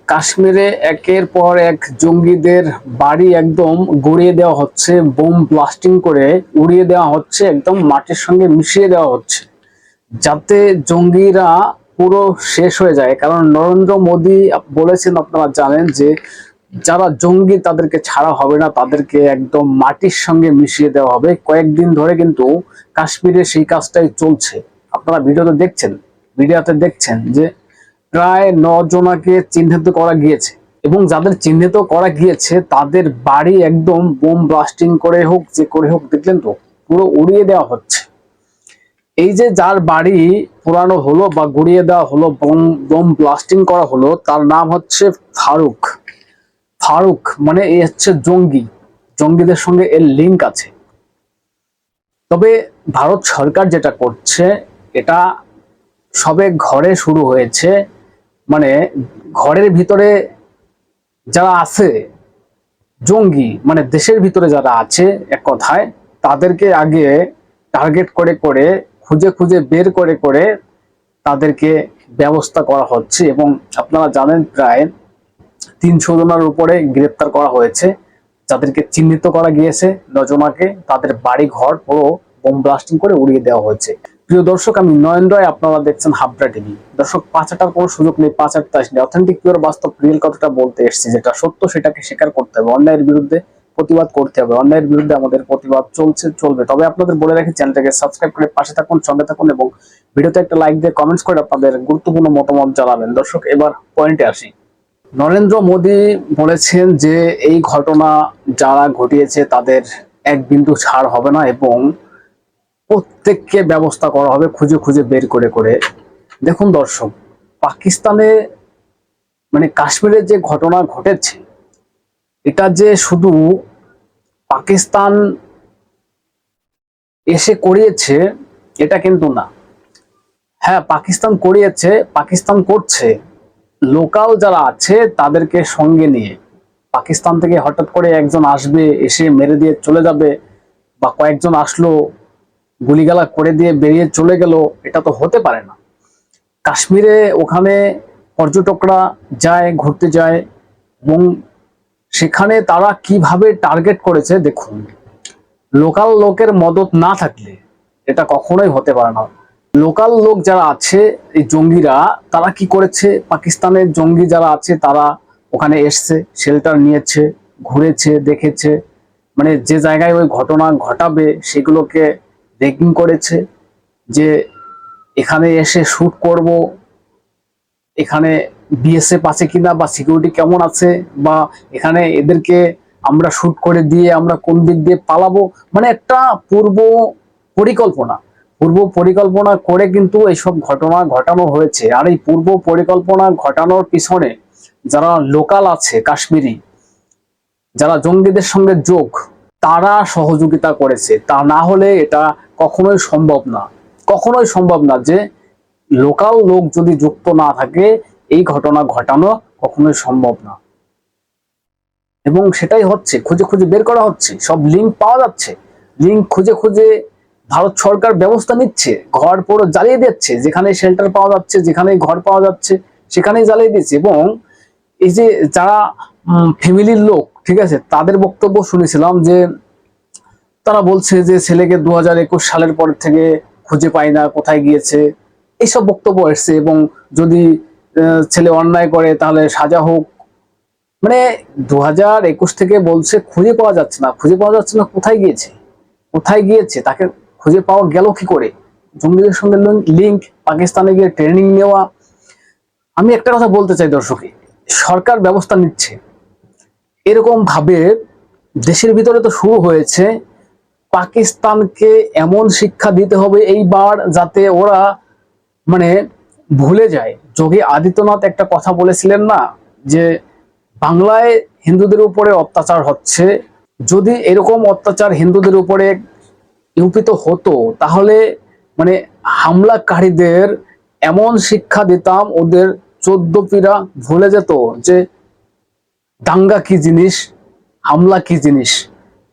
কাশ্মীরে একের পর এক জঙ্গিদের বাড়ি একদম গড়িয়ে দেওয়া হচ্ছে, বোম ব্লাস্টিং করে উড়িয়ে দেওয়া হচ্ছে, একদম মাটির সঙ্গে মিশিয়ে দেওয়া হচ্ছে, যাতে জঙ্গিরা পুরো শেষ হয়ে যায়। কারণ নরেন্দ্র মোদী বলেছেন, আপনারা জানেন, যে যারা জঙ্গি তাদেরকে ছাড়া হবে না, তাদেরকে একদম মাটির সঙ্গে মিশিয়ে দেওয়া হবে। কয়েকদিন ধরে কিন্তু কাশ্মীরে সেই কাজটাই চলছে। আপনারা ভিডিওতে দেখছেন যে প্রায় 9 জনাকে চিহ্নিত করা গিয়েছে, এবং যাদের চিহ্নিত করা গিয়েছে তাদের বাড়ি একদম বোম ব্লাস্টিং করে হোক, যে করে হোক, দেখলেন তো, পুরো উড়িয়ে দেওয়া হচ্ছে। এই যে যার বাড়ি পোড়ানো হলো বা গুড়িয়ে দেওয়া হলো, বোম বোম ব্লাস্টিং করা হলো, তার নাম হচ্ছে ফারুক। ফারুক মানে এই হচ্ছে জঙ্গি, জঙ্গিদের সঙ্গে এর লিঙ্ক আছে। তবে ভারত সরকার যেটা করছে, এটা সবে ঘরে শুরু হয়েছে। মানে ঘরের ভিতরে যারা আছে জঙ্গি, মানে দেশের ভিতরে যারা আছে, এক কথায় তাদেরকে আগে টার্গেট করে করে, খুঁজে খুঁজে বের করে করে তাদেরকে ব্যবস্থা করা হচ্ছে। এবং আপনারা জানেন প্রায় 300 জনের উপরে গ্রেপ্তার করা হয়েছে, যাদেরকে চিহ্নিত করা গিয়েছে। 9 জনাকে তাদের বাড়ি ঘর পুরো বোম ব্লাস্টিং করে উড়িয়ে দেওয়া হয়েছে। প্রিয় দর্শক, আমি নয়ন রায়, আপনারা দেখছেন হাবড়া টিভি। দর্শক, পাচাটার কোনো সুযোগ নেই, পাচারটা আসলে অথেন্টিক, পিওর, বাস্তব, রিয়েল কথাটা বলতে এসেছি। যেটা সত্য সেটাকে স্বীকার করতে হবে, অন্যায়ের বিরুদ্ধে প্রতিবাদ করতে হবে। অন্যায়ের বিরুদ্ধে আমাদের প্রতিবাদ চলছে, চলবে। তবে আপনাদের বলে রাখি, চ্যানেলটাকে সাবস্ক্রাইব করে পাশে থাকুন, সঙ্গে থাকুন, এবং ভিডিওতে একটা লাইক দিয়ে কমেন্টস করে আপনাদের গুরুত্বপূর্ণ মতামত জানাবেন। দর্শক, এবার পয়েন্টে আসি। নরেন্দ্র মোদী বলেছেন যে এই ঘটনা যারা ঘটিয়েছে তাদের এক বিন্দু ছাড় হবে না, এবং প্রত্যেককে ব্যবস্থা করা হবে খুঁজে খুঁজে বের করে করে। দেখুন দর্শক, পাকিস্তানে মানে কাশ্মীরে যে ঘটনা ঘটেছে, এটা যে শুধু পাকিস্তান এসে করিয়েছে এটা কিন্তু না। হ্যাঁ, পাকিস্তান করিয়েছে, পাকিস্তান করছে, লোকাল যারা আছে তাদেরকে সঙ্গে নিয়ে। পাকিস্তান থেকে হঠাৎ করে একজন আসবে, এসে মেরে দিয়ে চলে যাবে, বা কয়েকজন আসলো গুলিগালা করে দিয়ে বেরিয়ে চলে গেল, এটা তো হতে পারে না। কাশ্মীরে ওখানে পর্যটকরা যায়, ঘুরতে যায়, এবং সেখানে তারা কিভাবে টার্গেট করেছে দেখুন। লোকাল লোকের মদত না থাকলে এটা কখনোই হতে পারে না। লোকাল লোক যারা আছে, এই জঙ্গিরা, তারা কি করেছে, পাকিস্তানের জঙ্গি যারা আছে তারা ওখানে এসছে, শেল্টার নিয়েছে, ঘুরেছে, দেখেছে, মানে যে জায়গায় ওই ঘটনা ঘটাবে সেগুলোকে রেকিং করেছে, যে এখানে এসে শুট করব, এখানে বিএসএফ আছে কিনা, বা সিকিউরিটি কেমন আছে, বা এখানে এদেরকে আমরা শুট করে দিয়ে আমরা কোন দিক দিয়ে পালাবো। মানে একটা পূর্ব পরিকল্পনা করে কিন্তু এইসব ঘটনা ঘটানো হয়েছে। আর এই পূর্ব পরিকল্পনা ঘটানোর পিছনে যারা লোকাল আছে, কাশ্মীরি, যারা জঙ্গিদের সঙ্গে যোগ, তারা সহযোগিতা করেছে। তা না হলে এটা কখনোই সম্ভব না, কখনোই সম্ভব না, যে লোকাল লোক যদি যুক্ত না থাকে এই ঘটনা ঘটানো কখনোই সম্ভব না। এবং সেটাই হচ্ছে, খুঁজে খুঁজে বের করা হচ্ছে, সব লিঙ্ক পাওয়া যাচ্ছে। লিঙ্ক খুঁজে খুঁজে ভারত সরকার ব্যবস্থা নিচ্ছে, ঘর পুরো জ্বালিয়ে দিচ্ছে, যেখানে শেল্টার পাওয়া যাচ্ছে, যেখানে ঘর পাওয়া যাচ্ছে সেখানেই জ্বালিয়ে দিচ্ছে। এবং এই যে যারা ফ্যামিলির লোক, ঠিক আছে, তাদের বক্তব্য শুনেছিলাম যে তারা বলছে যে ছেলেকে 2021 সালের পর থেকে খুঁজে পাই না, কোথায় গিয়েছে, এইসব বক্তব্য এসছে। এবং যদি ছেলে অন্যায় করে তাহলে সাজা হোক। মানে 2021 থেকে বলছে খুঁজে পাওয়া যাচ্ছে না, খুঁজে পাওয়া যাচ্ছে না, কোথায় গিয়েছে, কোথায় গিয়েছে, তাকে খুঁজে পাওয়া গেল কি করে? জঙ্গিদের সঙ্গে লিঙ্ক, পাকিস্তানে গিয়ে ট্রেনিং নেওয়া। আমি একটা কথা বলতে চাই দর্শক, সরকার ব্যবস্থা নিচ্ছে, এরকম ভাবে দেশের ভিতরে তো শুরু হয়েছে। পাকিস্তানকে এমন শিক্ষা দিতে হবে এইবার, যাতে ওরা মানে ভুলে যায়। যোগী আদিত্যনাথ একটা কথা বলেছিলেন না, যে বাংলায় হিন্দুদের উপরে অত্যাচার হচ্ছে, যদি এরকম অত্যাচার হিন্দুদের উপরে ইউপিতে হতো তাহলে মানে হামলাকারীদের এমন শিক্ষা দিতাম, ওদের 14 পীড়া ভুলে যেত, যে দাঙ্গা কি জিনিস, হামলা কি জিনিস।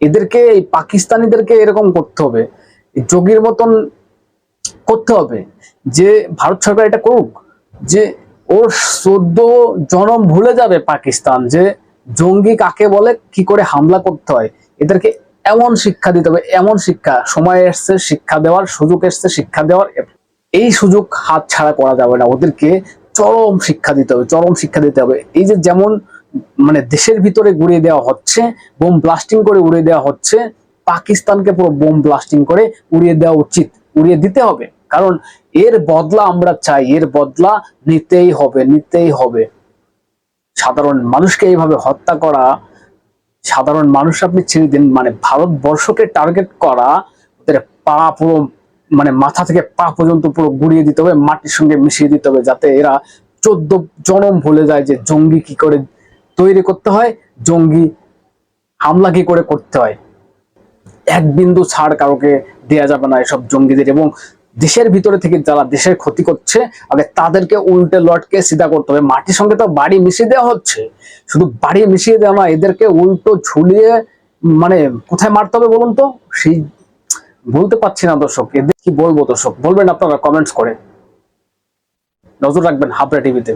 এদেরকে, এই পাকিস্তানিদেরকে এরকম করতে হবে, যোগীর মতন করতে হবে, যে ভারত সরকার এটা করুক, যে ওর 14 জনম ভুলে যাবে পাকিস্তান যে জঙ্গি কাকে বলে, কি করে হামলা করতে হয়। এদেরকে এমন শিক্ষা দিতে হবে, এমন শিক্ষা, সময় এসছে শিক্ষা দেওয়ার, সুযোগ এসছে শিক্ষা দেওয়ার। এই সুযোগ হাত ছাড়া করা যাবে না, ওদেরকে চরম শিক্ষা দিতে হবে, চরম শিক্ষা দিতে হবে। এই যে যেমন মানে দেশের ভিতরে গুড়িয়ে দেওয়া হচ্ছে, বোম ব্লাস্টিং করে উড়িয়ে দেওয়া হচ্ছে, পাকিস্তানকে পুরো বোম ব্লাস্টিং করে উড়িয়ে দেওয়া উচিত, উড়িয়ে দিতে হবে। কারণ এর বদলা আমরা চাই, এর বদলা নিতেই হবে, নিতেই হবে। সাধারণ মানুষকে এইভাবে হত্যা করা, সাধারণ মানুষ আপনি ছেড়ে দিন, মানে ভারতবর্ষকে টার্গেট করা, ওদের পা পুরো মানে মাথা থেকে পা পর্যন্ত পুরো গুড়িয়ে দিতে হবে, মাটির সঙ্গে মিশিয়ে দিতে হবে, যাতে এরা 14 জনম ভুলে যায় যে জঙ্গি কি করে তৈরি করতে হয়, জঙ্গি হামলা কি করে করতে হয়। এক বিন্দু ছাড় কাউকে দেয়া যাবে না এসব জঙ্গিদের। এবং দেশের ভিতরে থেকে যারা দেশের ক্ষতি করছে, আগে তাদেরকে উল্টে লটকে সিধা করতে হবে। মাটির সঙ্গে তো বাড়ি মিশিয়ে দেওয়া হচ্ছে, শুধু বাড়ি মিশিয়ে দেওয়া না, এদেরকে উল্টো ঝুলিয়ে মানে কোথায় মারতে হবে বলুন তো, সেই বলতে পারছি না দর্শক। এদের কি বলবো দর্শক, বলবেন আপনারা কমেন্টস করে। নজর রাখবেন হাবড়া টিভিতে।